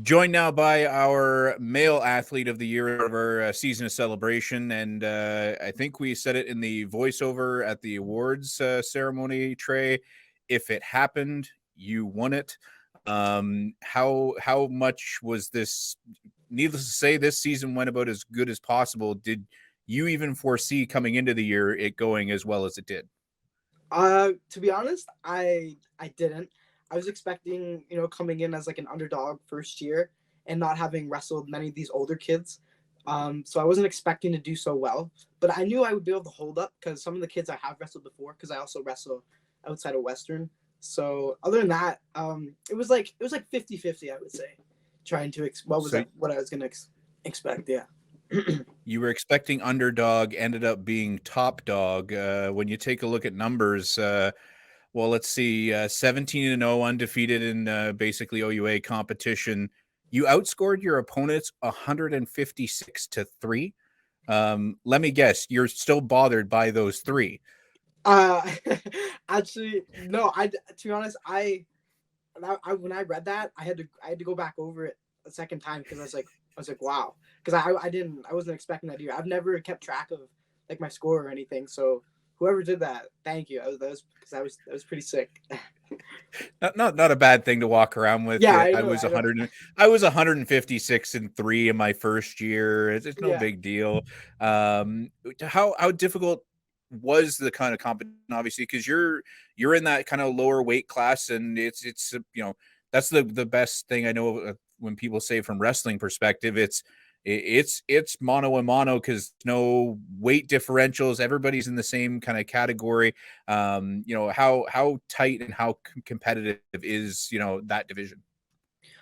Joined now by our male athlete of the year of our season of celebration. And I think we said it in the voiceover at the awards ceremony, Trey. If it happened, you won it. How much was this? Needless to say, this season went about as good as possible. Did you even foresee coming into the year it going as well as it did? To be honest, I didn't. I was expecting, coming in as like an underdog first year and not having wrestled many of these older kids. So I wasn't expecting to do so well, but I knew I would be able to hold up because some of the kids I have wrestled before, because I also wrestle outside of Western. So other than that, it was like 50-50, I would say. Trying to So what I was gonna expect, yeah. you were expecting underdog, ended up being top dog. When you take a look at numbers, well, let's see, 17-0, undefeated in basically OUA competition. You outscored your opponents 156-3. Let me guess, you're still bothered by those three. Uh, actually, no. To be honest, when I read that, I had to go back over it a second time because I was like, wow, because I wasn't expecting that either. I've never kept track of like my score or anything. So whoever did that, thank you. That was pretty sick. Not a bad thing to walk around with. Yeah, Yeah, I I know, was I know. 100. I was 156-3 in my first year. It's no Yeah. big deal. How difficult was the kind of competition? Obviously, because you're in that kind of lower weight class, and it's that's the best thing I know when people say from wrestling perspective. It's mono and mono because no weight differentials. Everybody's in the same kind of category. How tight and how competitive is that division?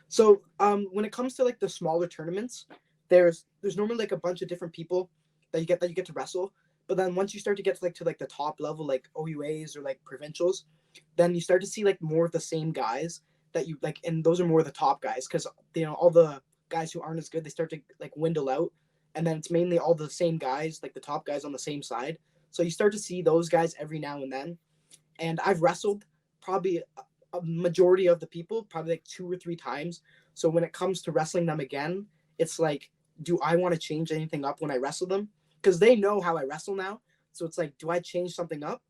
So when it comes to like the smaller tournaments, there's normally like a bunch of different people that you get to wrestle. But then once you start to get to like the top level, like OUAs or like provincials, then you start to see like more of the same guys that you like, and those are more of the top guys because all the guys who aren't as good, they start to like dwindle out, and then it's mainly all the same guys, like the top guys on the same side. So you start to see those guys every now and then, and I've wrestled probably a majority of the people, probably like 2 or 3 times. So when it comes to wrestling them again, it's like, do I want to change anything up when I wrestle them? Because they know how I wrestle now. So it's like, do I change something up,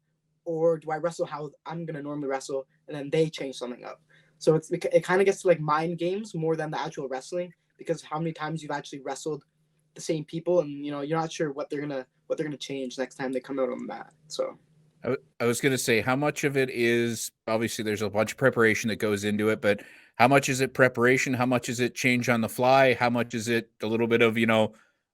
or do I wrestle how I'm gonna normally wrestle, and then they change something up? So it kind of gets to like mind games more than the actual wrestling, because how many times you've actually wrestled the same people, and you're not sure what they're gonna change next time they come out on the mat. So I was going to say, how much of it is obviously there's a bunch of preparation that goes into it, but how much is it preparation? How much is it change on the fly? How much is it a little bit of,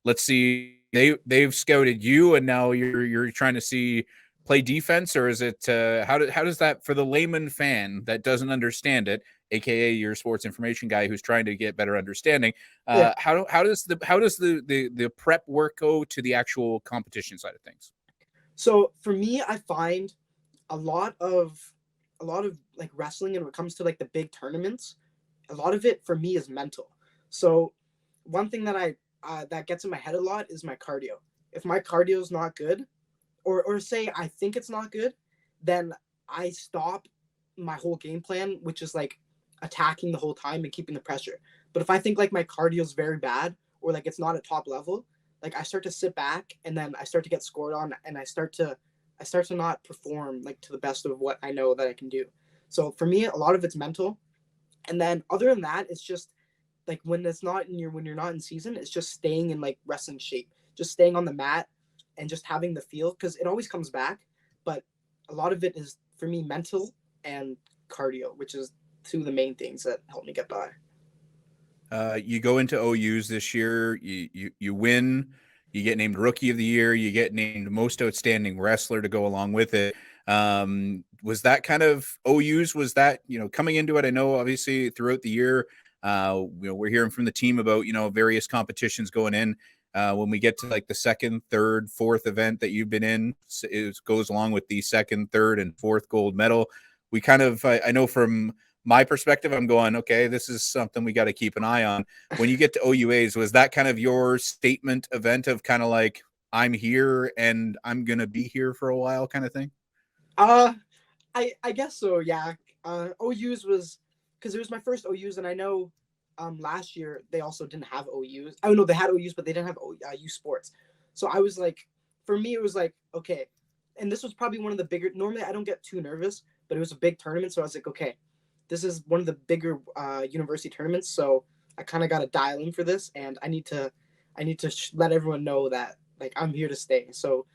let's see, they've scouted you and now you're trying to see play defense, or is it how does that for the layman fan that doesn't understand it, aka your sports information guy who's trying to get better understanding? yeah. How does the prep work go to the actual competition side of things? So for me, I find a lot of like wrestling, and when it comes to like the big tournaments, a lot of it for me is mental. So one thing that gets in my head a lot is my cardio. If my cardio is not good, or say I think it's not good, then I stop my whole game plan, which is like attacking the whole time and keeping the pressure. But if I think like my cardio is very bad, or like it's not at top level, like I start to sit back, and then I start to get scored on, and I start to not perform like to the best of what I know that I can do. So for me, a lot of it's mental, and then other than that, it's just like when you're not in season, it's just staying in like wrestling shape, just staying on the mat, and just having the feel, because it always comes back. But a lot of it is for me mental and cardio, which is two of the main things that help me get by. You go into OUs this year, you win, you get named Rookie of the Year, you get named Most Outstanding Wrestler to go along with it. Was that kind of OUs? Was that coming into it? I know obviously throughout the year, we're hearing from the team about various competitions going in. When we get to like the second, third, fourth event that you've been in, it goes along with the second, third, and fourth gold medal. We kind of I know from my perspective, I'm going, okay, this is something we got to keep an eye on. When you get to OUAs, was that kind of your statement event of kind of like, I'm here and I'm going to be here for a while kind of thing? Uh, I guess so. Yeah. OU's was because it was my first OU's, and I know last year they also didn't have OUs. Oh no, they had OUs, but they didn't have U Sports. So I was like, for me, it was like, okay, and this was probably one of the bigger. Normally, I don't get too nervous, but it was a big tournament, so I was like, okay, this is one of the bigger university tournaments, so I kind of got to dial in for this, and I need to let everyone know that like I'm here to stay. So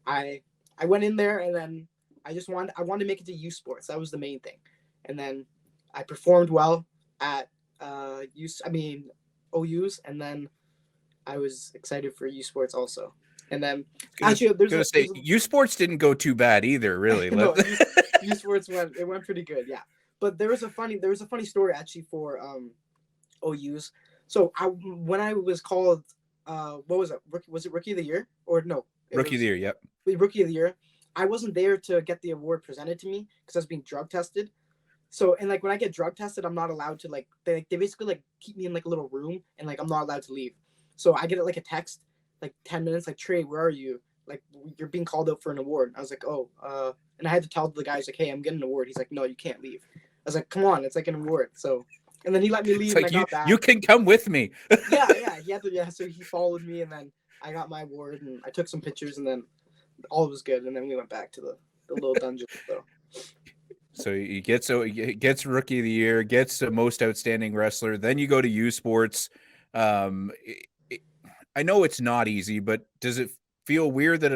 I went in there, and then I wanted to make it to U Sports. That was the main thing, and then I performed well at OUs, and then I was excited for U Sports also. And then actually, U Sports didn't go too bad either, really. No, U Sports went pretty good, yeah. But there was a funny story actually for OUs. So when I was called, what was it? Was it Rookie of the Year or no? Rookie of the Year, yep. Rookie of the Year. I wasn't there to get the award presented to me because I was being drug tested. So, and like when I get drug tested, I'm not allowed to like they basically like keep me in like a little room and like I'm not allowed to leave. So I get like a text like 10 minutes like, Trey, where are you? Like you're being called out for an award. I was like, oh, and I had to tell the guys like, hey, I'm getting an award. He's like, no, you can't leave. I was like, come on, it's like an award. So, and then he let me leave. It's like, and I got back. You can come with me. Yeah. So he followed me, and then I got my award, and I took some pictures, and then all was good. And then we went back to the little dungeon. So he gets Rookie of the Year, gets the Most Outstanding Wrestler. Then you go to U Sports. I know it's not easy, but does it feel weird that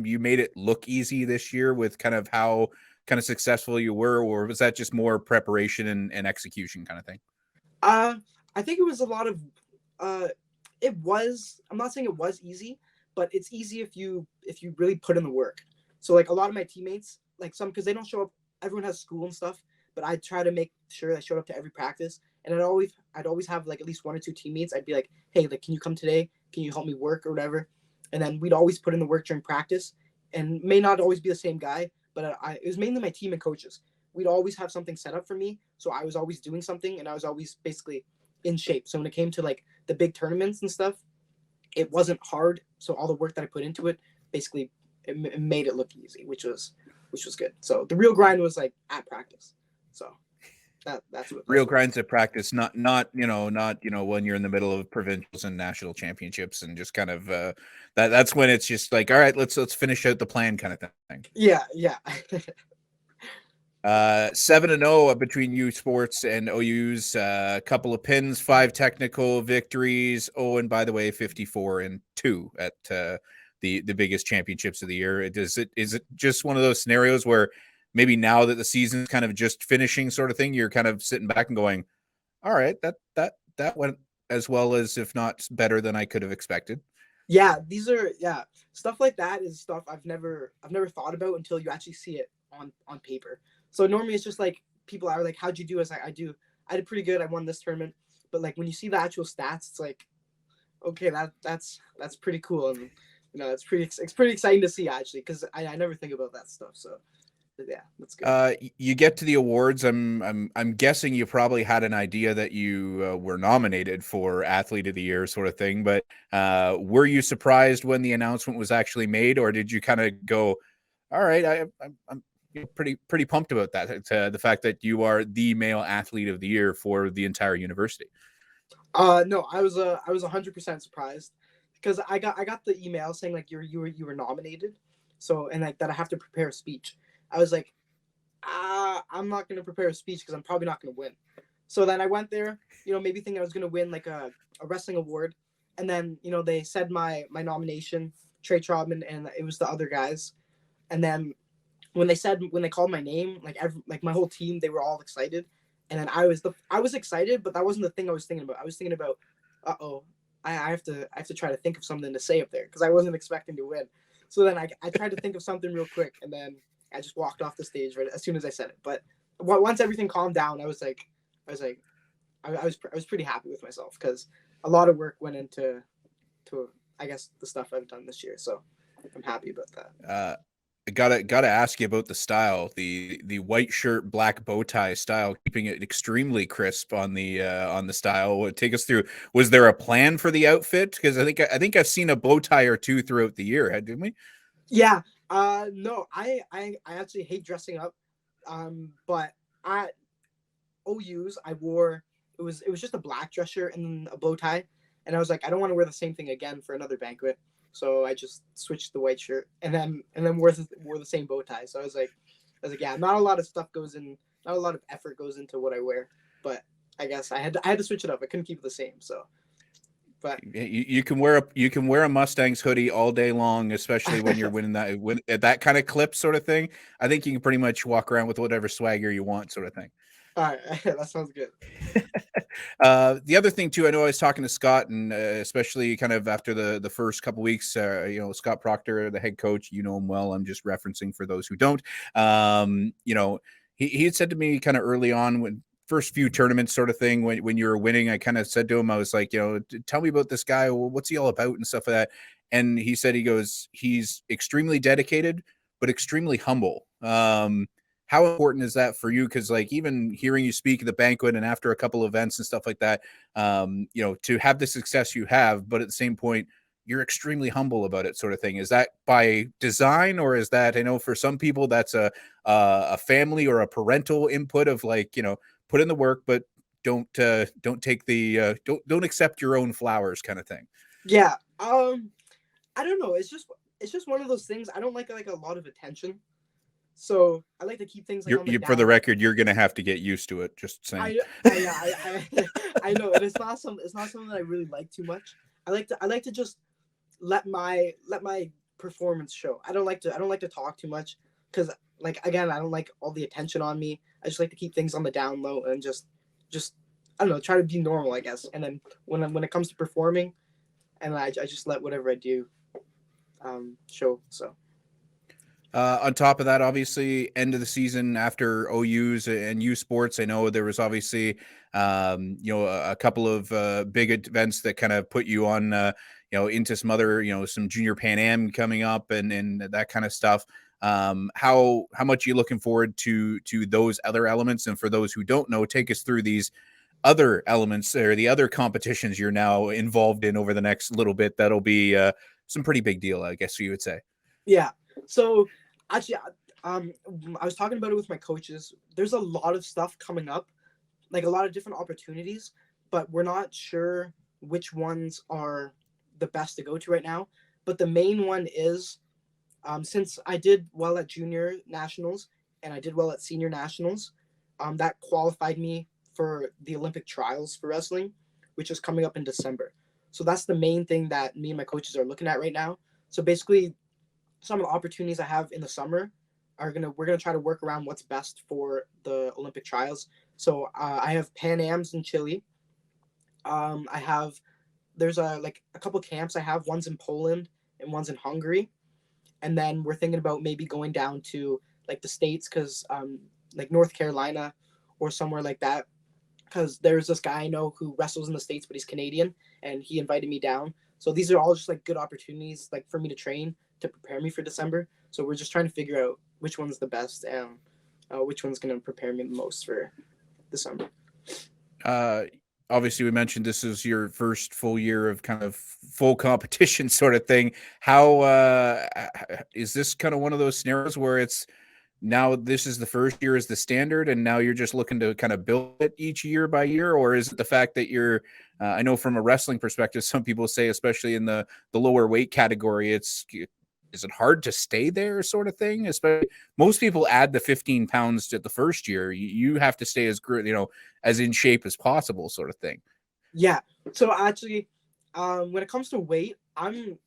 you made it look easy this year with kind of how kind of successful you were, or was that just more preparation and execution kind of thing? I think it was a lot of it was, I'm not saying it was easy, but it's easy if you really put in the work. So like a lot of my teammates, like some, because they don't show up, everyone has school and stuff, but I try to make sure I showed up to every practice. And I'd always have like at least one or two teammates. I'd be like, hey, like, can you come today? Can you help me work or whatever? And then we'd always put in the work during practice, and may not always be the same guy, but it was mainly my team and coaches. We'd always have something set up for me. So I was always doing something, and I was always basically in shape. So when it came to like the big tournaments and stuff, it wasn't hard. So all the work that I put into it, basically it made it look easy, which was good. So the real grind was like at practice. So that's what real grinds at practice, not when you're in the middle of provincials and national championships and just kind of that's when it's just like, all right, let's finish out the plan kind of thing. Yeah. 7-0 between U Sports and OU's, a couple of pins, 5 technical victories. Oh, and by the way, 54-2 at the biggest championships of the year. Is it just one of those scenarios where maybe now that the season's kind of just finishing sort of thing, you're kind of sitting back and going, all right, that went as well as, if not better than I could have expected? Yeah, stuff like that is stuff I've never thought about until you actually see it on paper. So normally it's just like people are like, how'd you do? I did pretty good. I won this tournament. But like when you see the actual stats, it's like, okay, that's pretty cool. And it's pretty exciting to see actually, because I never think about that stuff. So yeah, that's good. You get to the awards. I'm guessing you probably had an idea that you were nominated for Athlete of the Year sort of thing, but were you surprised when the announcement was actually made, or did you kind of go, all right, I'm pretty pumped about that, the fact that you are the male athlete of the year for the entire university? No, I was 100% surprised, because I got the email saying like you were nominated, so, and like that I have to prepare a speech. I was like, I'm not going to prepare a speech because I'm probably not going to win. So then I went there, maybe thinking I was going to win like a wrestling award. And then, they said my nomination, Trey Trotman, and it was the other guys. And then when they called my name, like my whole team, they were all excited. And then I was excited, but that wasn't the thing I was thinking about. I was thinking about, I have to try to think of something to say up there, because I wasn't expecting to win. So then I tried to think of something real quick, and then I just walked off the stage right as soon as I said it. But once everything calmed down, I was pretty happy with myself, because a lot of work went into I guess the stuff I've done this year. So I'm happy about that. I gotta ask you about the style, the white shirt, black bow tie style, keeping it extremely crisp on the style. Take us through. Was there a plan for the outfit? Because I think I've seen a bow tie or two throughout the year, didn't we? Yeah. No, I actually hate dressing up. But at OU's, I wore it was just a black dress shirt and a bow tie, and I was like, I don't want to wear the same thing again for another banquet, so I just switched the white shirt and then wore the same bow tie. So I was like, yeah, not a lot of stuff goes in, not a lot of effort goes into what I wear, but I guess I had to switch it up. I couldn't keep it the same, so. But you can wear a Mustangs hoodie all day long, especially when you're winning at that kind of clip sort of thing. I think you can pretty much walk around with whatever swagger you want, sort of thing. all right, that sounds good. The other thing too, I know I was talking to Scott, and especially kind of after the first couple weeks, Scott Proctor, the head coach, you know him well. I'm just referencing for those who don't. He had said to me kind of early on when first few tournaments sort of thing, when you were winning, I kind of said to him, I was like, tell me about this guy. What's he all about and stuff like that. And he said, he's extremely dedicated, but extremely humble. How important is that for you? Because like even hearing you speak at the banquet and after a couple events and stuff like that, to have the success you have, but at the same point, you're extremely humble about it, sort of thing. Is that by design, or is that, I know for some people that's a family or a parental input of like, put in the work, but don't take the don't accept your own flowers kind of thing? Yeah. I don't know. It's just one of those things. I don't like a lot of attention. So I like to keep things like on the for the down. record, you're gonna have to get used to it. Just saying. I know, and it's not something that I really like too much. I like to just let my performance show. I don't like to talk too much because like again I don't like all the attention on me. I just like to keep things on the down low and just I don't know, try to be normal, I guess. And then when it comes to performing, and I just let whatever I do show. So. On top of that, obviously, end of the season after OUs and U Sports, I know there was obviously, a couple of big events that kind of put you on, into some other, some junior Pan Am coming up and that kind of stuff. How much are you looking forward to those other elements? And for those who don't know, take us through these other elements or the other competitions you're now involved in over the next little bit. That'll be some pretty big deal, I guess you would say. Yeah. So actually, I was talking about it with my coaches. There's a lot of stuff coming up, like a lot of different opportunities, but we're not sure which ones are the best to go to right now. But the main one is, since I did well at junior nationals and I did well at senior nationals, that qualified me for the Olympic trials for wrestling, which is coming up in December. So that's the main thing that me and my coaches are looking at right now. So basically, some of the opportunities I have in the summer we're gonna try to work around what's best for the Olympic trials. So I have Pan Ams in Chile. There's a couple camps I have. One's in Poland and one's in Hungary, and then we're thinking about maybe going down to like the States, because like North Carolina or somewhere like that, because there's this guy I know who wrestles in the States, but he's Canadian, and he invited me down. So these are all just like good opportunities like for me to train to prepare me for December. So we're just trying to figure out which one's the best and which one's going to prepare me the most for December. Obviously we mentioned this is your first full year of kind of full competition sort of thing. How is this kind of one of those scenarios where it's now this is the first year as the standard and now you're just looking to kind of build it each year by year? Or is it the fact that you're I know from a wrestling perspective, some people say, especially in the lower weight category, is it hard to stay there sort of thing? Especially most people add the 15 pounds to the first year. You have to stay as in shape as possible sort of thing. Yeah. So actually, when it comes to weight, I'm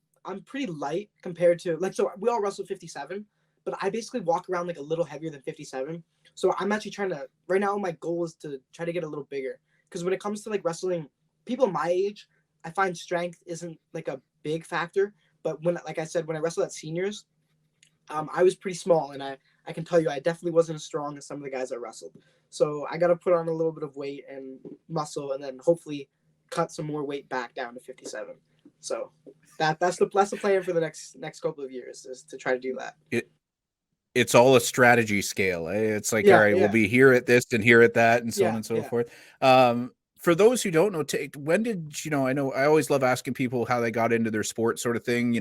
pretty light compared to so we all wrestle 57, but I basically walk around like a little heavier than 57. So I'm actually trying to, right now my goal is to try to get a little bigger, because when it comes to like wrestling people my age, I find strength isn't like a big factor. But like I said, when I wrestled at seniors, I was pretty small, and I can tell you I definitely wasn't as strong as some of the guys I wrestled. So I got to put on a little bit of weight and muscle, and then hopefully cut some more weight back down to 57. So that's the plan for the next couple of years, is to try to do that. It's all a strategy scale. It's like, Yeah, all right, we'll be here at this and here at that and so on and so forth. For those who don't know, when did, I know I always love asking people how they got into their sport sort of thing.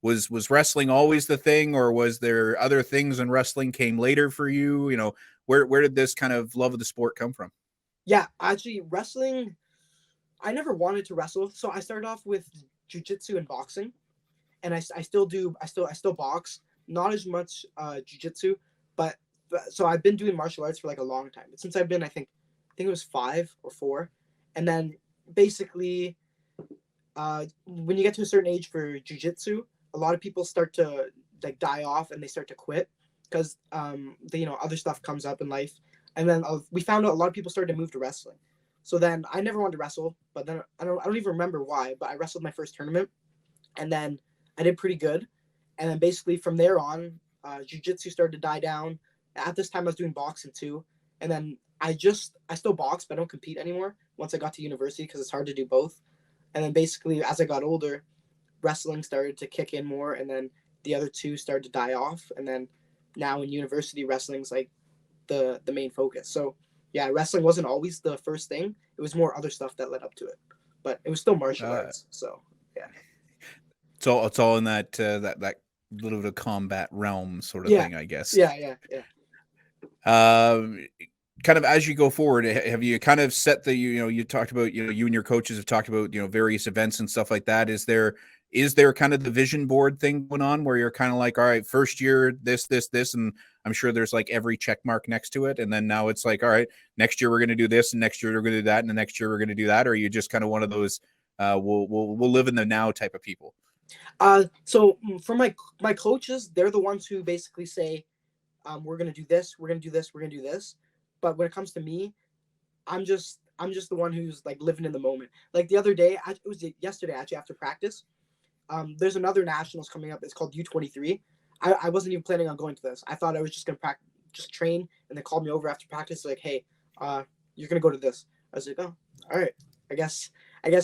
Was wrestling always the thing, or was there other things and wrestling came later for you? Where did this kind of love of the sport come from? Yeah, actually, wrestling. I never wanted to wrestle, so I started off with jujitsu and boxing, and I still do. I still box. Not as much jujitsu, but so I've been doing martial arts for like a long time. But since I've been, I think it was 5 or 4, and then basically, when you get to a certain age for jujitsu, a lot of people start to like die off and they start to quit because other stuff comes up in life, and then we found out a lot of people started to move to wrestling. So then I never wanted to wrestle, but then I don't even remember why, but I wrestled my first tournament, and then I did pretty good, and then basically from there on, jiu-jitsu started to die down. At this time, I was doing boxing too, and then I still box, but I don't compete anymore. Once I got to university, because it's hard to do both, and then basically as I got older, wrestling started to kick in more, and then the other two started to die off, and then now in university, wrestling's like the main focus. So yeah, wrestling wasn't always the first thing. It was more other stuff that led up to it, but it was still martial Uh, arts. So yeah. it's all in that little bit of combat realm sort of Yeah, thing, I guess. yeah. Um, kind of as you go forward, have you kind of set you talked about, you and your coaches have talked about, various events and stuff like that. Is there kind of the vision board thing going on where you're kind of like, all right, first year, this, and I'm sure there's like every check mark next to it. And then now it's like, all right, next year we're going to do this, and next year we're going to do that, and the next year we're going to do that. Or are you just kind of one of those, we'll live in the now type of people? So for my coaches, they're the ones who basically say, we're gonna do this, we're gonna do this, we're gonna do this. But when it comes to me, I'm just the one who's like living in the moment. Like the other day, it was yesterday actually after practice. There's another nationals coming up. It's called U23. I wasn't even planning on going to this. I thought I was just gonna just train, and they called me over after practice like, hey, you're gonna go to this. I was like, oh, all right. I guess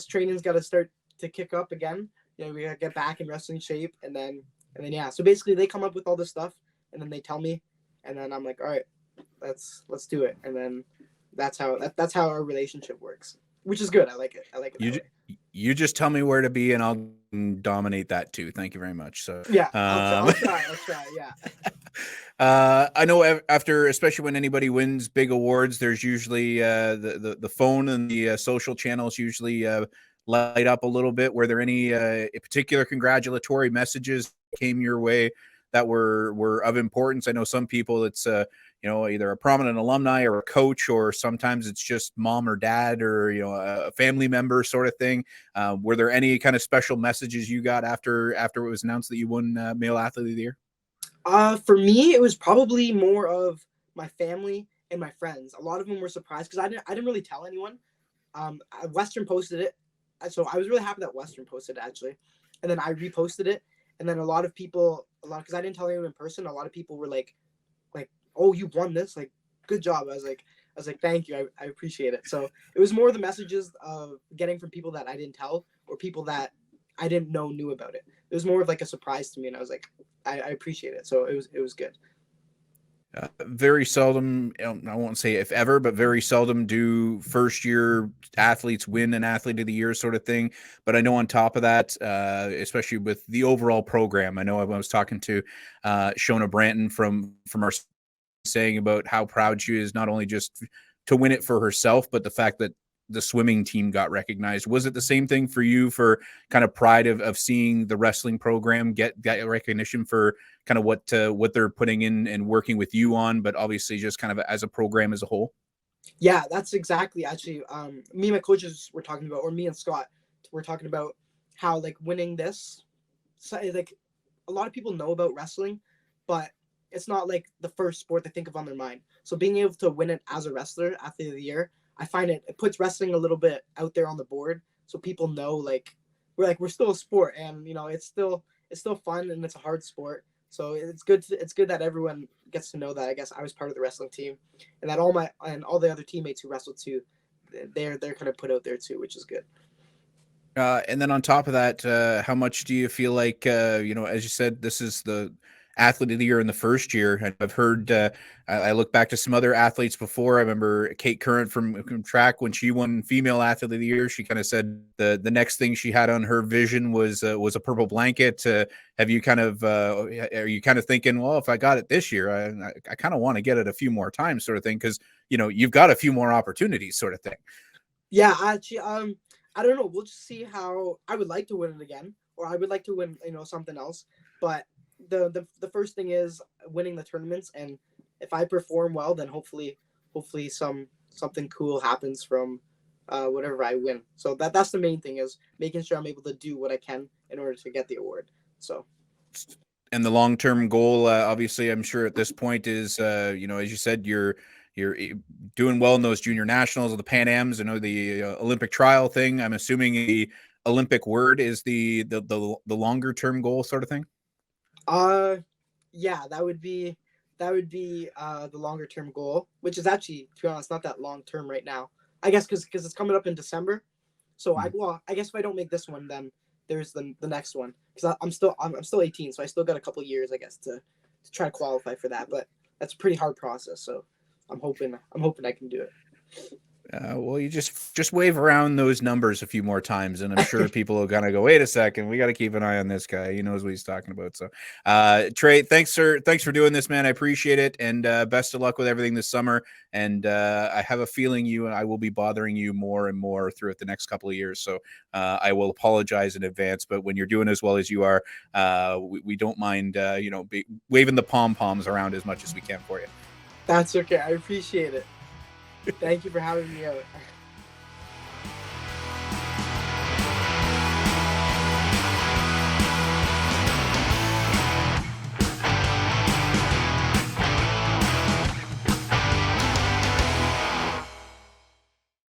training's got to start to kick up again. We gotta get back in wrestling shape, and then yeah. So basically, they come up with all this stuff, and then they tell me, and then I'm like, all right, let's do it, and then that's how our relationship works, which is good. I like it. I like it that You way. you just tell me where to be, and I'll dominate that too. Thank you very much. So, Yeah, I'll try. I'll try. Yeah. I know after, especially when anybody wins big awards, there's usually the phone and the social channels usually light up a little bit. Were there any particular congratulatory messages came your way that were of importance? I know some people it's either a prominent alumni or a coach, or sometimes it's just mom or dad or a family member sort of thing. Were there any kind of special messages you got after it was announced that you won Male Athlete of the Year? For me, it was probably more of my family and my friends. A lot of them were surprised because I didn't really tell anyone. Western posted it, so I was really happy that Western posted it actually, and then I reposted it, and then a lot because I didn't tell anyone in person. A lot of people were like, oh, you won this, like, good job. I was like, thank you, I appreciate it. So it was more the messages of getting from people that I didn't tell or people that I didn't know knew about it. It was more of like a surprise to me, and I was like, I appreciate it. So it was good. Very seldom, I won't say if ever, but very seldom do first year athletes win an athlete of the year sort of thing. But I know on top of that, especially with the overall program, I know I was talking to Shona Branton from our saying about how proud she is not only just to win it for herself, but the fact that the swimming team got recognized. Was it the same thing for you, for kind of pride of seeing the wrestling program get recognition for kind of what they're putting in and working with you on, but obviously just kind of as a program as a whole? Yeah, that's exactly actually. Me and my coaches were talking about, or me and Scott were talking about how like winning this. So like a lot of people know about wrestling, but it's not like the first sport they think of on their mind. So being able to win it as a wrestler, athlete of the year, I find it puts wrestling a little bit out there on the board, so people know we're still a sport, and it's still fun, and it's a hard sport. So it's good that everyone gets to know that. I guess I was part of the wrestling team, and that all the other teammates who wrestled too, they're kind of put out there too, which is good. And then on top of that, how much do you feel like, as you said, this is the athlete of the year in the first year. And I've heard, I look back to some other athletes before. I remember Kate Current from track, when she won female athlete of the year, she kind of said the next thing she had on her vision was a purple blanket. Have you kind of, are you kind of thinking, well, if I got it this year, I kind of want to get it a few more times, sort of thing? Cause you've got a few more opportunities, sort of thing. Yeah, actually, I don't know. We'll just see how. I would like to win it again, or I would like to win, something else. But the first thing is winning the tournaments, and if I perform well, then hopefully something cool happens from whatever I win. So that's the main thing, is making sure I'm able to do what I can in order to get the award. So. And the long-term goal, obviously, I'm sure at this point is, as you said, you're doing well in those junior nationals or the Pan Ams. I know the Olympic trial thing. I'm assuming the Olympic word is the longer term goal, sort of thing. Yeah, that would be the longer term goal, which is actually, to be honest, not that long term right now. I guess because it's coming up in December. So I guess if I don't make this one, then there's the next one, because I'm still 18, so I still got a couple years, I guess, to try to qualify for that. But that's a pretty hard process, so I'm hoping I can do it. Well, you just wave around those numbers a few more times, and I'm sure people are gonna go, wait a second, we got to keep an eye on this guy. He knows what he's talking about. So, Trey, thanks for doing this, man. I appreciate it, and best of luck with everything this summer. And I have a feeling you and I will be bothering you more and more throughout the next couple of years. So I will apologize in advance. But when you're doing as well as you are, we don't mind, waving the pom poms around as much as we can for you. That's okay. I appreciate it. Thank you for having me out.